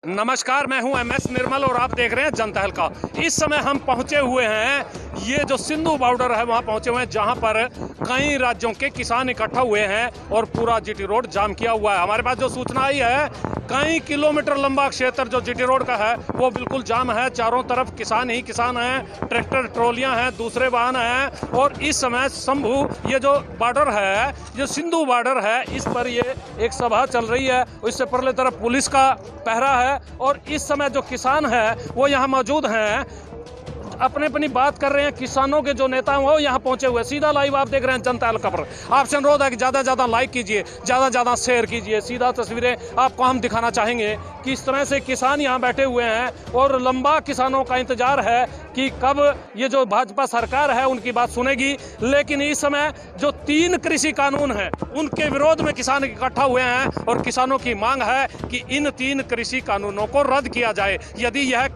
नमस्कार, मैं हूं एमएस निर्मल और आप देख रहे हैं जनता तहलका। इस समय हम पहुंचे हुए हैं, ये जो सिंधु बॉर्डर है वहां पहुंचे हुए हैं, जहां पर कई राज्यों के किसान इकट्ठा हुए हैं और पूरा जीटी रोड जाम किया हुआ है। हमारे पास जो सूचना आई है, कई किलोमीटर लंबा क्षेत्र जो जीटी रोड का है वो बिल्कुल जाम है। चारों तरफ किसान ही किसान हैं, ट्रैक्टर ट्रॉलियां हैं, दूसरे वाहन हैं। और इस समय शंभू ये जो बॉर्डर है, जो सिंधु बॉर्डर है, इस पर ये एक सभा चल रही है। इससे परले तरफ पुलिस का पहरा है और इस समय जो किसान है वो यहाँ मौजूद हैं, अपने अपनी बात कर रहे हैं। किसानों के जो नेता हैं वो यहाँ पहुंचे हुए। सीधा लाइव आप देख रहे हैं जनता तहलका पर। आपसे अनुरोध है कि ज़्यादा से ज़्यादा लाइक कीजिए, ज़्यादा से ज़्यादा शेयर कीजिए। सीधा तस्वीरें आपको हम दिखाना चाहेंगे कि इस तरह से किसान यहाँ बैठे हुए हैं और लंबा किसानों का इंतजार है कि कब ये जो भाजपा सरकार है उनकी बात सुनेगी। लेकिन इस समय जो 3 कृषि कानून हैं उनके विरोध में किसान इकट्ठा हुए हैं और किसानों की मांग है कि इन 3 कृषि कानूनों को रद्द किया जाए। यदि यह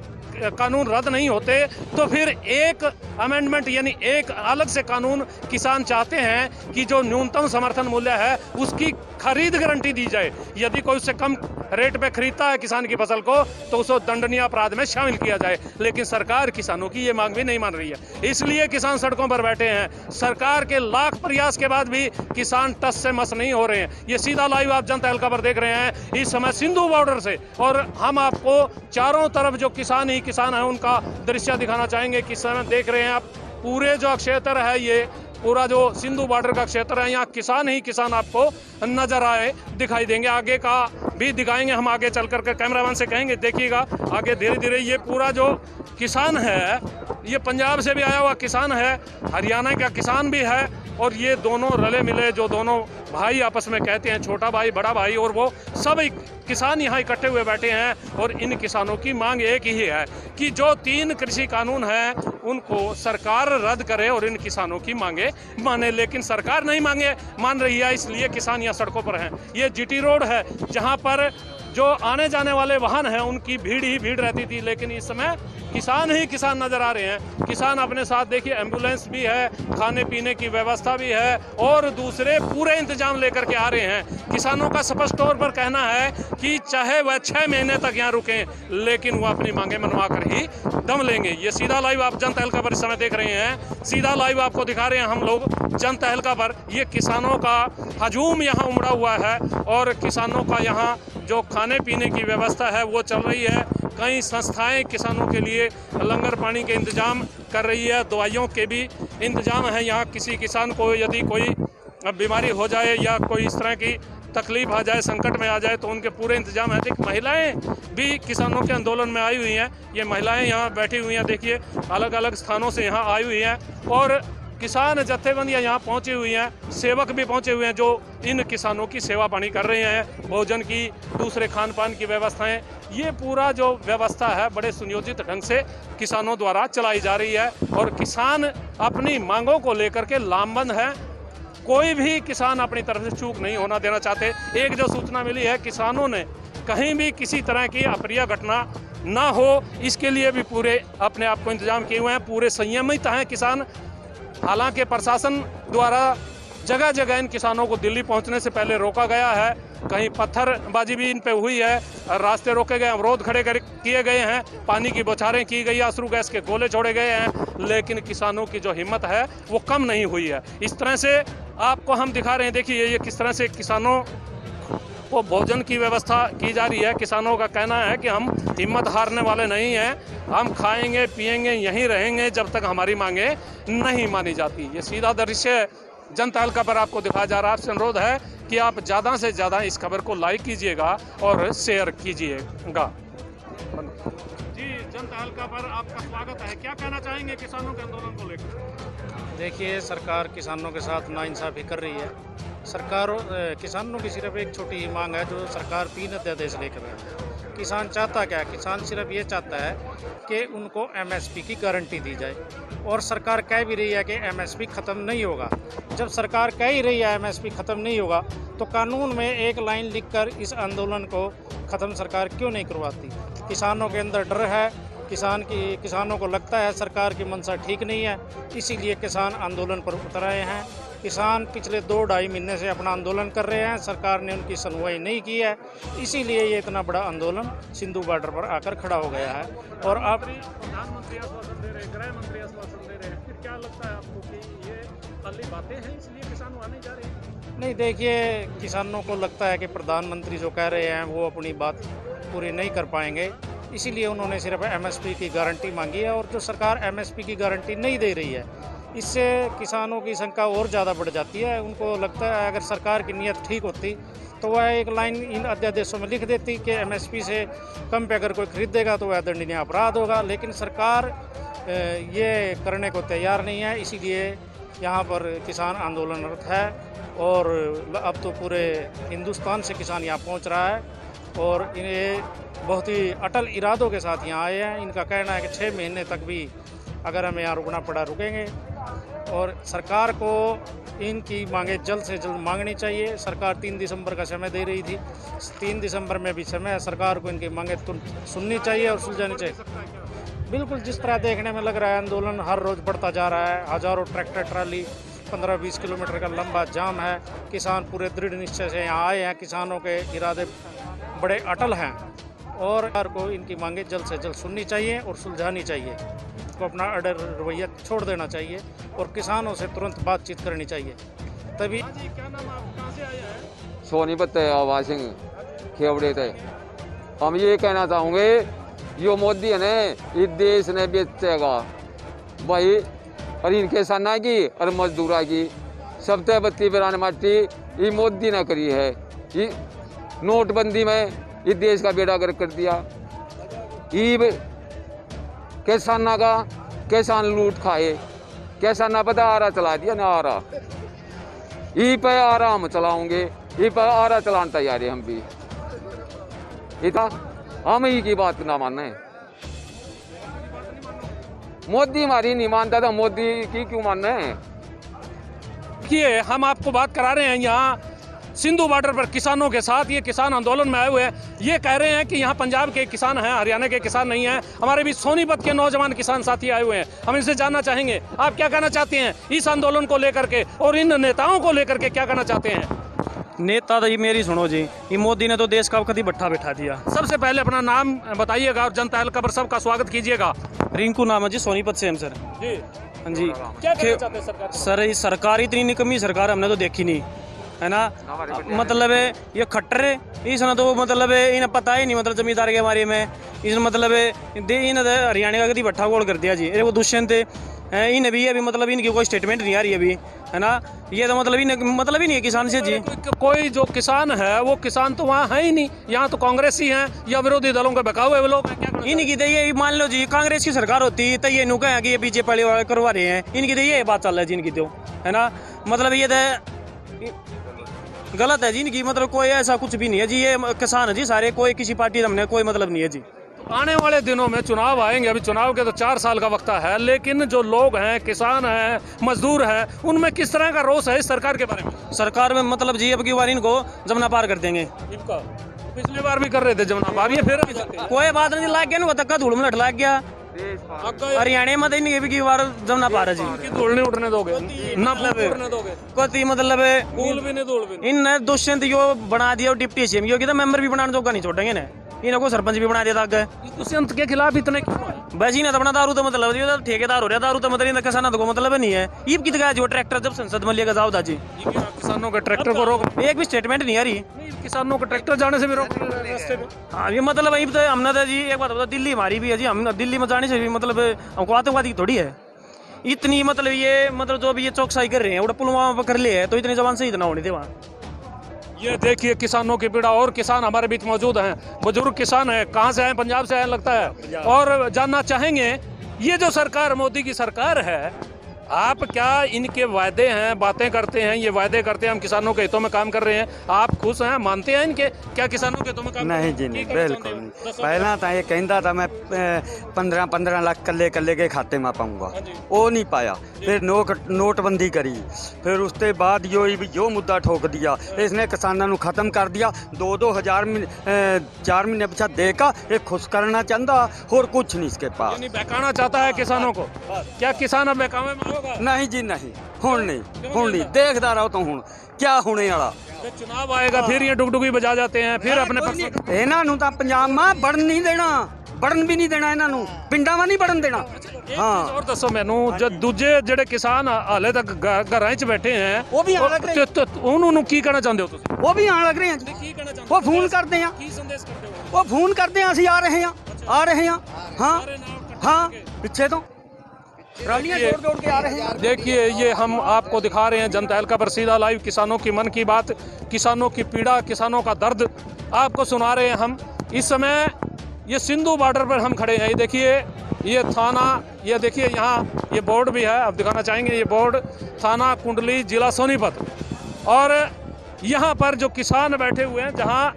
कानून रद्द नहीं होते तो फिर एक अमेंडमेंट यानी एक अलग से कानून किसान चाहते हैं कि जो न्यूनतम समर्थन मूल्य है उसकी खरीद गारंटी दी जाए। यदि कोई उससे कम रेट पे खरीदता है किसान की फसल को तो उसको दंडनीय अपराध में शामिल किया जाए। लेकिन सरकार किसानों की ये मांग भी नहीं मान रही है, इसलिए किसान सड़कों पर बैठे हैं। सरकार के लाख प्रयास के बाद भी किसान टस से मस नहीं हो रहे हैं। ये सीधा लाइव आप जनता तहलका पर देख रहे हैं इस समय सिंधु बॉर्डर से, और हम आपको चारों तरफ जो किसान ही किसान है उनका दृश्य दिखाना चाहेंगे। किस समय देख रहे हैं आप, पूरे जो क्षेत्र है, ये पूरा जो सिंधु बॉर्डर का क्षेत्र है, यहाँ किसान ही किसान आपको नजर आए दिखाई देंगे। आगे का भी दिखाएंगे हम, आगे चल करके कैमरामैन से कहेंगे देखिएगा आगे धीरे धीरे। ये पूरा जो किसान है ये पंजाब से भी आया हुआ किसान है, हरियाणा का किसान भी है, और ये दोनों रले मिले जो दोनों भाई आपस में कहते हैं छोटा भाई बड़ा भाई, और वो सब किसान यहाँ इकट्ठे हुए बैठे हैं। और इन किसानों की मांग एक ही है कि जो 3 कृषि कानून हैं उनको सरकार रद्द करे और इन किसानों की मांगे माने। लेकिन सरकार नहीं मान रही है, इसलिए किसान यहाँ सड़कों पर हैं। ये जीटी रोड है जहाँ पर जो आने जाने वाले वाहन हैं उनकी भीड़ ही भीड़ रहती थी, लेकिन इस समय किसान ही किसान नजर आ रहे हैं। किसान अपने साथ देखिए एम्बुलेंस भी है, खाने पीने की व्यवस्था भी है और दूसरे पूरे इंतजाम लेकर के आ रहे हैं। किसानों का स्पष्ट तौर पर कहना है कि चाहे वह 6 महीने तक यहाँ रुकें लेकिन वो अपनी मांगे मनवा कर ही दम लेंगे। ये सीधा लाइव आप जनता तहलका पर इस समय देख रहे हैं। सीधा लाइव आपको दिखा रहे हैं हम लोग जनता तहलका पर। ये किसानों का हजूम यहाँ उमड़ा हुआ है और किसानों का यहाँ जो खाने पीने की व्यवस्था है वो चल रही है। कई संस्थाएं किसानों के लिए लंगर पानी के इंतजाम कर रही है, दवाइयों के भी इंतजाम है। यहाँ किसी किसान को यदि कोई बीमारी हो जाए या कोई इस तरह की तकलीफ आ जाए, संकट में आ जाए, तो उनके पूरे इंतजाम है। देखिए महिलाएं भी किसानों के आंदोलन में आई हुई हैं। ये महिलाएं यहाँ बैठी हुई हैं, देखिए अलग अलग स्थानों से यहाँ आई हुई हैं। और किसान जत्थेबंदियाँ यहाँ पहुँची हुई हैं, सेवक भी पहुँचे हुए हैं जो इन किसानों की सेवा पानी कर रहे हैं, भोजन की, दूसरे खान पान की व्यवस्थाएं। ये पूरा जो व्यवस्था है बड़े सुनियोजित ढंग से किसानों द्वारा चलाई जा रही है और किसान अपनी मांगों को लेकर के लामबंद है। कोई भी किसान अपनी तरफ से चूक नहीं होना देना चाहते। एक जो सूचना मिली है, किसानों ने कहीं भी किसी तरह की अप्रिय घटना ना हो इसके लिए भी पूरे अपने आप को इंतजाम किए हुए हैं। पूरे संयमित हैं किसान। हालांकि प्रशासन द्वारा जगह जगह इन किसानों को दिल्ली पहुंचने से पहले रोका गया है। कहीं पत्थरबाजी भी इन पे हुई है, रास्ते रोके गए, अवरोध खड़े किए गए हैं, पानी की बौछारें की गई, आंसू गैस के गोले छोड़े गए हैं, लेकिन किसानों की जो हिम्मत है वो कम नहीं हुई है। इस तरह से आपको हम दिखा रहे हैं, देखिए ये किस तरह से किसानों को भोजन की व्यवस्था की जा रही है। किसानों का कहना है कि हम हिम्मत हारने वाले नहीं हैं, हम खाएंगे पिएंगे यहीं रहेंगे जब तक हमारी मांगे नहीं मानी जाती। ये सीधा दृश्य जनता तहलका पर आपको दिखाया जा रहा है। आपसे अनुरोध है कि आप ज़्यादा से ज़्यादा इस खबर को लाइक कीजिएगा और शेयर कीजिएगा। जी, जनता तहलका पर आपका स्वागत है। क्या कहना चाहेंगे किसानों के आंदोलन को लेकर? देखिए, सरकार किसानों के साथ नाइंसाफ़ी कर रही है। सरकार किसानों की सिर्फ एक छोटी ही मांग है जो सरकार 3 अध्यादेश लेकर है। किसान चाहता क्या है? किसान सिर्फ ये चाहता है कि उनको एमएसपी की गारंटी दी जाए, और सरकार कह भी रही है कि एमएसपी ख़त्म नहीं होगा। जब सरकार कह ही रही है एमएसपी ख़त्म नहीं होगा तो कानून में एक लाइन लिखकर इस आंदोलन को ख़त्म सरकार क्यों नहीं करवाती? किसानों के अंदर डर है, किसानों को लगता है सरकार की मंशा ठीक नहीं है, इसीलिए किसान आंदोलन पर उतर आए हैं। किसान पिछले 2-2.5 महीने से अपना आंदोलन कर रहे हैं, सरकार ने उनकी सुनवाई नहीं की है, इसीलिए ये इतना बड़ा आंदोलन सिंधु बॉर्डर पर आकर खड़ा हो गया है। और अब प्रधानमंत्री आश्वासन दे रहे हैं, गृह मंत्री आश्वासन दे रहे हैं, फिर क्या लगता है आपको कि ये खाली बातें हैं इसलिए किसान वहाँ नहीं जा रहे हैं? नहीं, देखिए, किसानों को लगता है कि प्रधानमंत्री जो कह रहे हैं वो अपनी बात पूरी नहीं कर पाएंगे, इसीलिए उन्होंने सिर्फ एमएसपी की गारंटी मांगी है। और जो सरकार एमएसपी की गारंटी नहीं दे रही है, इससे किसानों की शंका और ज़्यादा बढ़ जाती है। उनको लगता है अगर सरकार की नीयत ठीक होती तो वह एक लाइन इन अध्यादेशों में लिख देती कि एमएसपी से कम पे अगर कोई खरीदेगा तो वह दंडनीय अपराध होगा, लेकिन सरकार ये करने को तैयार नहीं है। इसीलिए यहाँ पर किसान आंदोलनरत है और अब तो पूरे हिंदुस्तान से किसान यहाँ पहुँच रहा है और इन्हें बहुत ही अटल इरादों के साथ यहाँ आए हैं। इनका कहना है कि 6 महीने तक भी अगर हमें यहाँ रुकना पड़ा रुकेंगे और सरकार को इनकी मांगे जल्द से जल्द मांगनी चाहिए। सरकार 3 दिसंबर का समय दे रही थी, 3 दिसंबर में भी समय है, सरकार को इनकी मांगे तुरंत सुननी चाहिए और सुलझानी चाहिए। बिल्कुल जिस तरह देखने में लग रहा है आंदोलन हर रोज़ बढ़ता जा रहा है, हज़ारों ट्रैक्टर ट्राली, 15-20 किलोमीटर का लंबा जाम है। किसान पूरे दृढ़ निश्चय से यहाँ आए हैं, किसानों के इरादे बड़े अटल हैं और सरकार को इनकी मांगे जल्द से जल्द सुननी चाहिए और सुलझानी चाहिए। को अपना अडर रवैया छोड़ देना चाहिए और किसानों से तुरंत बातचीत करनी चाहिए, तभी। क्या नाम आप कहाँ से आए हैं? सोनीपत आवाज सिंह खेवड़े थे। हम ये कहना चाहूँगे जो मोदी है ना इस देश ने बेचेगा भाई, और इनके सन्ना की और मजदूरा की सबसे बत्ती बिरान मट्टी ये मोदी ने करी है। ये नोटबंदी में इस देश का बेड़ा गर्क कर दिया। ये किसाना का किसान लूट खाए, किसाना पता आरा चला दिया ना आरा, ई पे आरा हम चलाओगे, ई पे आरा चलाने तैयार है हम भी। इतना हम ही की बात ना माने, मोदी हमारी नहीं मानता था, मोदी की क्यों मानना है? देखिए, हम आपको बात करा रहे हैं यहाँ सिंधु बॉर्डर पर किसानों के साथ। ये किसान आंदोलन में आए हुए हैं, ये कह रहे हैं कि यहाँ पंजाब के किसान हैं, हरियाणा के किसान नहीं हैं। हमारे बीच सोनीपत के नौजवान किसान साथी आए हुए हैं, हम इनसे जानना चाहेंगे आप क्या कहना चाहते हैं इस आंदोलन को लेकर के और इन नेताओं को लेकर के क्या कहना चाहते हैं? नेता तो जी मेरी सुनो जी, ये मोदी ने तो देश का कभी भट्ठा बैठा दिया। सबसे पहले अपना नाम बताइएगा और जनता हल्का पर सबका स्वागत कीजिएगा। रिंकू नाम है जी, सोनीपत से हम सर। जी हाँ जी। क्या कहना चाहते हैं सरकार? सर ये सरकार इतनी निकम्मी सरकार हमने तो देखी नहीं है ना। मतलब ये खट्टर इसने तो मतलब इन्हें पता ही नहीं, मतलब जमींदार के बारे में इसने मतलब इन्हें हरियाणा का कभी भट्ठा गोल कर दिया जी। अरे वो दुष्यंत इन्हें भी अभी मतलब इनकी कोई स्टेटमेंट नहीं आ रही अभी है ना। ये तो मतलब इन्हें मतलब ही नहीं है किसान से जी। कोई जो किसान है वो किसान तो वहाँ है ही नहीं, यहाँ तो कांग्रेस ही है या विरोधी दलों के बकावे हुए लोग हैं। क्या इनकी तो ये मान लो जी कांग्रेस की सरकार होती तो ये नुका है कि ये बीजेपी वाले करवा रहे हैं, इनकी तो ये बात चल रहा है जी इनकी तो है ना। मतलब ये तो गलत है जी इनकी, मतलब कोई ऐसा कुछ भी नहीं है जी। ये किसान है जी सारे, कोई किसी पार्टी हमने कोई मतलब नहीं है जी। आने वाले दिनों में चुनाव आएंगे, अभी चुनाव के तो 4 साल का वक्त है, लेकिन जो लोग हैं, किसान हैं, मजदूर हैं, उनमें किस तरह का रोष है इस सरकार के बारे में? सरकार में मतलब जी अब की बार इनको जमुना पार कर देंगे। इनका पिछली बार भी कर रहे थे जमुना पार, ये फिर कोई बात नहीं, लाग गया ना धक्का धूल में लग गया हरियाणा में, इनकी भी की बार जमुना पार है जी। धूल नहीं उठने दोगे ना, उठने दोगे कोई मतलब धूल भी नहीं, धूल भी इन दुष्यंत यो बना दिया डिप्टी सीएम यो की तो मेंबर भी बनाने जोगा नहीं छोड़ेंगे ना, इनको सरपंच भी बना दिया था। दुष्यंत के खिलाफ इतने क्यों? बस इन्हें तो अपना दारू तो मतलब ये तो ठेकेदार हो रहा है, दारू तो मतलब किसानों को मतलब नहीं है। ईब की जगह जो ट्रैक्टर जब संसद में लेकर जाओ था जी, किसानों के ट्रैक्टर को रोक, एक भी स्टेटमेंट नहीं आ रही। किसानों को ट्रैक्टर जाने से भी रोक रास्ते में। हाँ ये मतलब वही तो हमने तो जी एक बात बता, दिल्ली हमारी भी है जी, हम दिल्ली में जाने से भी मतलब हमको आतंकवादी थोड़ी है इतनी, मतलब ये मतलब जो भी ये चौकसाई कर रहे हैं वो पुलवामा पर कर लिए है तो इतने जवान से इतना होने थे वहाँ। ये देखिए किसानों की पीड़ा, और किसान हमारे बीच मौजूद हैं, बुजुर्ग किसान हैं, कहाँ से आए? पंजाब से आए लगता है। और जानना चाहेंगे ये जो सरकार मोदी की सरकार है, आप क्या इनके वायदे हैं, बातें करते हैं, ये वायदे करते हैं हम किसानों के हितों में काम कर रहे हैं, आप खुश हैं, मानते हैं इनके? क्या किसानों के हितों में काम नहीं जी नहीं, बिल्कुल नहीं। पहला तो ये कहता था मैं 15-15 लाख कल्ले के खाते में पाऊंगा, वो नहीं पाया। फिर नोटबंदी करी, फिर उसके बाद जो मुद्दा ठोक दिया, इसने किसानों को खत्म कर दिया। 2-2 हज़ार 4 महीने पीछा देकर ये खुश करना चाहता और कुछ नहीं इसके पास। बहकाना चाहता है किसानों को। क्या किसान अब बहकावे में? नहीं जी नहीं, हुण नहीं देखदा रहो तो हुण क्या होने वाला। तो चुनाव आएगा फिर ये डुगडुगी बजा जाते हैं, फिर अपने पक्ष ਇਹਨਾਂ ਨੂੰ ਤਾਂ ਪੰਜਾਬ ਮਾਂ ਵੜਨ ਨਹੀਂ ਦੇਣਾ, ਵੜਨ ਵੀ ਨਹੀਂ ਦੇਣਾ ਇਹਨਾਂ ਨੂੰ, ਪਿੰਡਾਂ ਵਾ ਨਹੀਂ ਵੜਨ ਦੇਣਾ। हाँ और दसो मैनू जो दूजे जेडे किसान हाले तक घरां च बैठे हैं ਉਹ ਵੀ ਆਣ ਲੱਗ ਰਹੇ, ਉਹਨੂੰ ਕੀ ਕਹਿਣਾ ਚਾਹੁੰਦੇ ਹੋ ਤੁਸੀਂ? ਉਹ ਵੀ ਆਣ ਲੱਗ ਰਹੇ ਆ ਜੀ। ਕੀ ਕਹਿਣਾ ਚਾਹੁੰਦੇ ਉਹ ਫੋਨ ਕਰਦੇ ਆ, ਕੀ ਸੰਦੇਸ਼ ਕਰਦੇ ਹੋ? ਉਹ ਫੋਨ ਕਰਦੇ ਆ, ਅਸੀਂ ਆ ਰਹੇ ਹਾਂ ਹਾਂ ਹਾਂ ਪਿੱਛੇ ਤੋਂ ट्रालियां जोड़ के आ रहे हैं। देखिए ये हम आपको दिखा रहे हैं जनता तहलका पर सीधा लाइव किसानों की मन की बात, किसानों की पीड़ा, किसानों का दर्द आपको सुना रहे हैं हम। इस समय ये सिंधु बॉर्डर पर हम खड़े हैं। ये देखिए ये थाना, ये देखिए यहाँ ये बोर्ड भी है, आप दिखाना चाहेंगे ये बोर्ड, थाना कुंडली जिला सोनीपत। और यहाँ पर जो किसान बैठे हुए हैं, जहाँ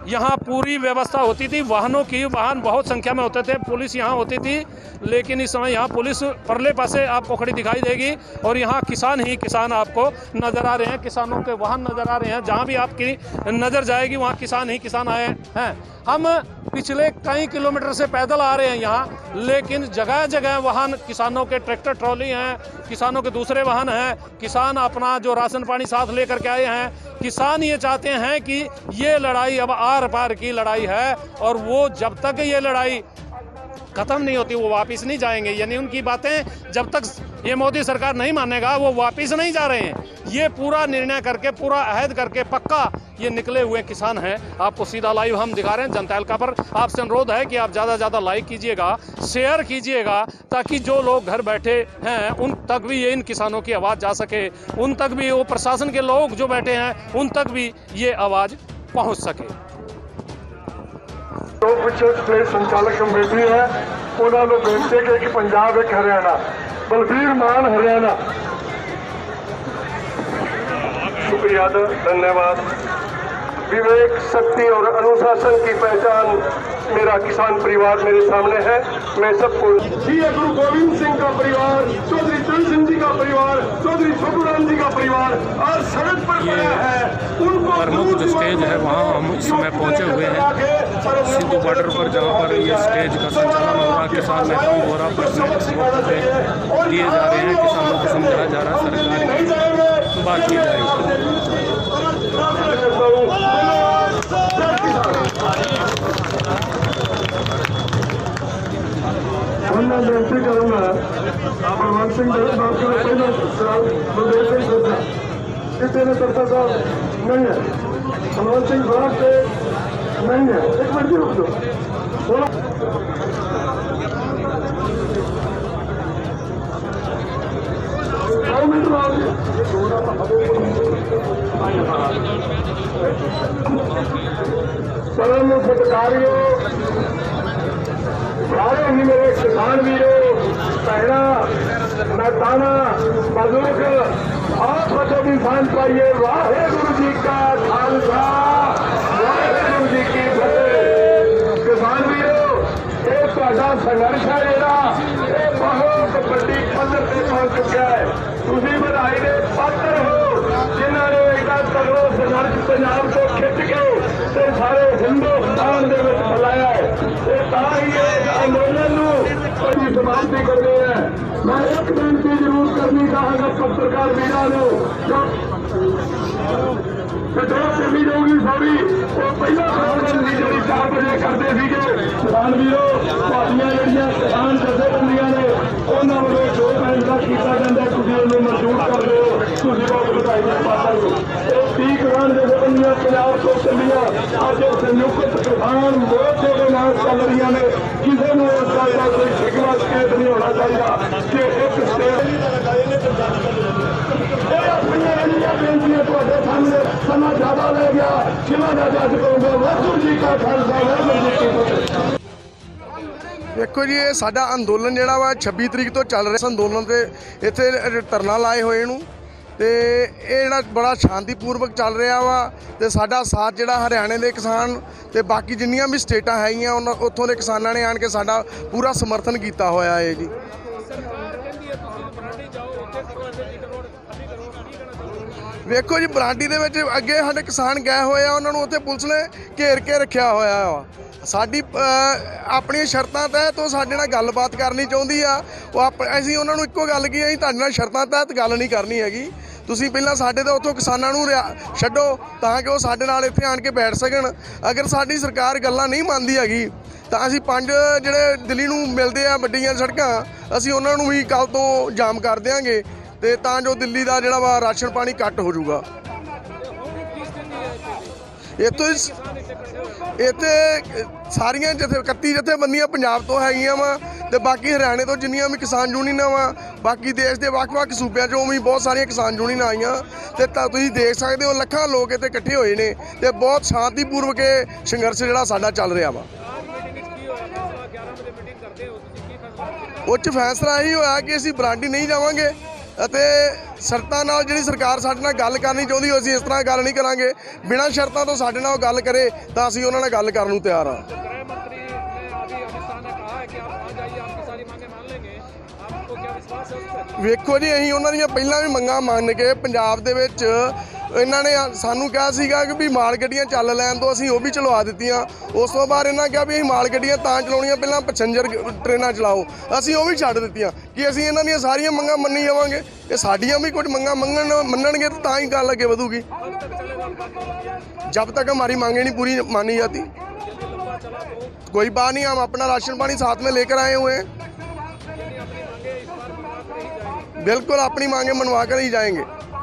यहाँ पूरी व्यवस्था होती थी वाहनों की, वाहन बहुत संख्या में होते थे, पुलिस यहाँ होती थी, लेकिन इस समय यहाँ पुलिस परले पासे आपको खड़ी दिखाई देगी और यहाँ किसान ही किसान आपको नज़र आ रहे हैं, किसानों के वाहन नज़र आ रहे हैं। जहाँ भी आपकी नज़र जाएगी वहाँ किसान ही किसान आए हैं। हम पिछले कई किलोमीटर से पैदल आ रहे हैं यहाँ, लेकिन जगह जगह वाहन किसानों के, ट्रैक्टर ट्रॉली हैं, किसानों के दूसरे वाहन हैं, किसान अपना जो राशन पानी साथ लेकर के आए हैं। किसान ये चाहते हैं कि ये लड़ाई अब आर पार की लड़ाई है और वो जब तक ये लड़ाई खत्म नहीं होती वो वापस नहीं जाएंगे। यानी उनकी बातें जब तक ये मोदी सरकार नहीं मानेगा वो वापस नहीं जा रहे हैं। ये पूरा निर्णय करके, पूरा अहद करके पक्का ये निकले हुए किसान हैं। आपको सीधा लाइव हम दिखा रहे हैं जनता तहलका पर। आपसे अनुरोध है कि आप ज़्यादा से ज़्यादा लाइक कीजिएगा, शेयर कीजिएगा, ताकि जो लोग घर बैठे हैं उन तक भी ये इन किसानों की आवाज़ जा सके, उन तक भी वो प्रशासन के लोग जो बैठे हैं उन तक भी ये आवाज़ पहुँच सके। जो पिछले प्लेस संचालक कमेटी है उन्होंने बेनती की कि पंजाब एक हरियाणा, बलबीर मान हरियाणा। शुक्रिया, धन्यवाद। विवेक, शक्ति और अनुशासन की पहचान मेरा किसान परिवार मेरे सामने है। मैं सबको श्री गुरु गोविंद सिंह का परिवार, चौधरी चरण सिंह जी का परिवार, चौधरी छोटूराम जी का परिवार और सड़क पर पड़ा है उनको प्रमुख जो स्टेज है वहाँ हम इस समय पहुँचे हुए हैं सिंधु बॉर्डर पर, जहाँ पर ये स्टेज का संचालन हो रहा, किसान नेताओं द्वारा पर्सनल दिए जा रहे हैं, किसानों को समझाया जा रहा है, सरकार की बात की जाएगी। मैं बेनती करूँगा भगवान सिंह बात करें, पहले बलदेव सिंह सोचा किसी ने करता साहब नहीं है, भगवान सिंह बात से नहीं है। एक मिनट रुक दो, बोलो। परम सत्कारियों सारे ही मेरे किसान वीरों, पहला मैदाना मजूक आप फतेह निशान पाइए। वाहे गुरु जी का खालसा, वाहे गुरु जी की फतेह। किसान वीरों, ये ਤੁਹਾਡਾ संघर्ष है ਜਿਹੜਾ ਇਹ बहुत ਵੱਡੀ ਪੱਧਰ ਤੇ ਪਹੁੰਚ ਚੁੱਕਿਆ ਹੈ। ਤੁਸੀਂ ਵਧਾਈ ਦੇ ਪਾਤਰ ਹੋ ਜਿਨ੍ਹਾਂ ਨੇ ਇਹਦਾ ਤਗੜਾ ਸੰਘਰਸ਼ ਪੰਜਾਬ ਤੋਂ ਖਿੱਚ ਕੇ ਤੇ ਸਾਰੇ ਹਿੰਦੁਸਤਾਨ ਦੇ ਵਿੱਚ ਫੈਲਾਇਆ ਹੈ। ਤੇ ਤਾਂ ਹੀ ਇਹ ਅੰਦੋਲਨ ਨੂੰ ਕੋਈ ਸਮਾਪਤੀ ਕਰਦੇ ਹੈ। मैं एक बेनती जरूर करनी चाहूँगा पत्रकार वीरों जो जमीन होगी सॉरी वो पहला प्रबंधन जी जी 4 बजे करते थे किसान वीरों, जड़ियाँ किसान जथेबंदियां ने उन्होंने वालों जो फैसला किया जाता है तुम उन्होंने मंजूर कर दो, तुम बहुत बधाई का पात्र हो। ये 30 किसान जथेबंदियां पंजाब तो चलिया अज संयुक्त किसान मोर्चे के नाम चल रही ने। किसी ने इस गल का कोई शिकवा शिकायत नहीं होना चाहिए कि एक बेनतियां ਤੁਹਾਡੇ सामने समा ज्यादा ले गया जिला का जज कहूँगा वाहिगुरू जी का खालसा वाहिगुरू जी की फतेह। देखो जी ये साडा अंदोलन जिहड़ा वा 26 तरीक तो चल रहा। अंदोलन ते इत्थे धरना लाए होए नूं ते ये जिहड़ा बड़ा शांतिपूर्वक चल रहा वा ते साडा साथ जिहड़ा हरियाणे दे किसान ते बाकी जिन्नियां भी स्टेटां हैगियां उत्थों दे किसानां ने आण के साडा पूरा समर्थन कीता होया है जी। ਵੇਖੋ ਜੀ ਬਰਾਂਡੀ ਦੇ ਵਿੱਚ ਅੱਗੇ ਸਾਡੇ ਕਿਸਾਨ ਗਏ ਹੋਏ ਆ, ਉਹਨਾਂ ਨੂੰ ਉੱਥੇ ਪੁਲਿਸ ਨੇ ਘੇਰ ਕੇ ਰੱਖਿਆ ਹੋਇਆ ਵਾ। ਸਾਡੀ ਆਪਣੀਆਂ ਸ਼ਰਤਾਂ ਤਹਿਤ ਉਹ ਸਾਡੇ ਨਾਲ ਗੱਲਬਾਤ ਕਰਨੀ ਚਾਹੁੰਦੀ ਆ, ਅਸੀਂ ਉਹਨਾਂ ਨੂੰ ਇੱਕੋ ਗੱਲ ਕੀ, ਅਸੀਂ ਤੁਹਾਡੇ ਨਾਲ ਸ਼ਰਤਾਂ ਤਹਿਤ ਗੱਲ ਨਹੀਂ ਕਰਨੀ ਹੈਗੀ। ਤੁਸੀਂ ਪਹਿਲਾਂ ਸਾਡੇ ਤੋਂ ਉੱਥੋਂ ਕਿਸਾਨਾਂ ਨੂੰ ਛੱਡੋ ਤਾਂ ਕਿ ਉਹ ਸਾਡੇ ਨਾਲ ਇੱਥੇ ਆਣ ਕੇ ਬੈਠ ਸਕਣ। ਅਗਰ ਸਾਡੀ ਸਰਕਾਰ ਗੱਲਾਂ ਨਹੀਂ ਮੰਨਦੀ ਹੈਗੀ ਤਾਂ ਅਸੀਂ 5 ਜਿਹੜੇ ਦਿੱਲੀ ਨੂੰ ਮਿਲਦੇ ਆ ਵੱਡੀਆਂ ਸੜਕਾਂ, ਅਸੀਂ ਉਹਨਾਂ ਨੂੰ ਵੀ ਕੱਲ੍ਹ ਤੋਂ ਜਾਮ ਕਰ ਦਿਆਂਗੇ ਤੇ ਤਾਂ ਜੋ ਦਿੱਲੀ ਦਾ ਜਿਹੜਾ ਵਾ ਰਾਸ਼ਨ ਪਾਣੀ ਘੱਟ ਹੋ ਜਾਊਗਾ। ਇੱਥੇ ਸਾਰੀਆਂ 31 ਜਥੇਬੰਦੀਆਂ ਪੰਜਾਬ ਤੋਂ ਹੈਗੀਆਂ ਵਾ ਤੇ ਬਾਕੀ ਹਰਿਆਣੇ ਤੋਂ ਜਿੰਨੀਆਂ ਵੀ ਕਿਸਾਨ ਯੂਨੀਅਨਾਂ ਵਾ, ਬਾਕੀ ਦੇਸ਼ ਦੇ ਵੱਖ-ਵੱਖ ਸੂਬਿਆਂ 'ਚੋਂ ਵੀ ਬਹੁਤ ਸਾਰੀਆਂ ਕਿਸਾਨ ਯੂਨੀਅਨਾਂ ਆਈਆਂ ਤੇ ਤੁਸੀਂ ਦੇਖ ਸਕਦੇ ਹੋ ਲੱਖਾਂ ਲੋਕ ਇੱਥੇ ਇਕੱਠੇ ਹੋਏ ਨੇ ਤੇ ਬਹੁਤ ਸ਼ਾਂਤੀਪੂਰਵਕ ਇਹ ਸੰਘਰਸ਼ ਜਿਹੜਾ ਸਾਡਾ ਚੱਲ ਰਿਹਾ ਵਾ। ਉਹ 'ਚ ਫੈਸਲਾ ਇਹੀ ਹੋਇਆ ਕਿ ਅਸੀਂ ਬਰਾਂਡੀ ਨਹੀਂ ਜਾਵਾਂਗੇ ਅਤੇ ਸ਼ਰਤਾਂ ਨਾਲ ਜਿਹੜੀ ਸਰਕਾਰ ਸਾਡੇ ਨਾਲ ਗੱਲ ਕਰਨੀ ਚਾਹੁੰਦੀ ਅਸੀਂ ਇਸ ਤਰ੍ਹਾਂ ਗੱਲ ਨਹੀਂ ਕਰਾਂਗੇ। ਬਿਨਾਂ ਸ਼ਰਤਾਂ ਤੋਂ ਸਾਡੇ ਨਾਲ ਉਹ ਗੱਲ ਕਰੇ ਤਾਂ ਅਸੀਂ ਉਹਨਾਂ ਨਾਲ ਗੱਲ ਕਰਨ ਨੂੰ ਤਿਆਰ ਹਾਂ। ਵੇਖੋ ਜੀ ਅਸੀਂ ਉਹਨਾਂ ਦੀਆਂ ਪਹਿਲਾਂ ਵੀ ਮੰਗਾਂ ਮੰਨ ਕੇ ਪੰਜਾਬ ਦੇ ਵਿੱਚ ਇਹਨਾਂ ਨੇ ਸਾਨੂੰ ਕਿਹਾ ਸੀਗਾ ਕਿ ਵੀ ਮਾਲ ਗੱਡੀਆਂ ਚੱਲ ਲੈਣ ਤੋਂ ਅਸੀਂ ਉਹ ਵੀ ਚਲਵਾ ਦਿੱਤੀਆਂ। ਉਸ ਤੋਂ ਬਾਅਦ ਇਹਨਾਂ ਕਿਹਾ ਵੀ ਅਸੀਂ ਮਾਲ ਗੱਡੀਆਂ ਤਾਂ ਚਲਾਉਣੀਆਂ ਪਹਿਲਾਂ ਪੈਸੇਂਜਰ ਟ੍ਰੇਨਾਂ ਚਲਾਓ, ਅਸੀਂ ਉਹ ਵੀ ਛੱਡ ਦਿੱਤੀਆਂ। ਕਿ ਅਸੀਂ ਇਹਨਾਂ ਦੀਆਂ ਸਾਰੀਆਂ ਮੰਗਾਂ ਮੰਨੀ ਜਾਵਾਂਗੇ? ਇਹ ਸਾਡੀਆਂ ਵੀ ਕੁਝ ਮੰਗਾਂ ਮੰਨਣਗੇ ਤਾਂ ਹੀ ਗੱਲ ਅੱਗੇ ਵਧੂਗੀ। जब तक हमारी मांगे नहीं पूरी मानी जाती कोई बात नहीं। हम अपना राशन पानी साथ में लेकर आए हुए हैं, बिल्कुल अपनी मांगे मनवा कर ही जाएंगे।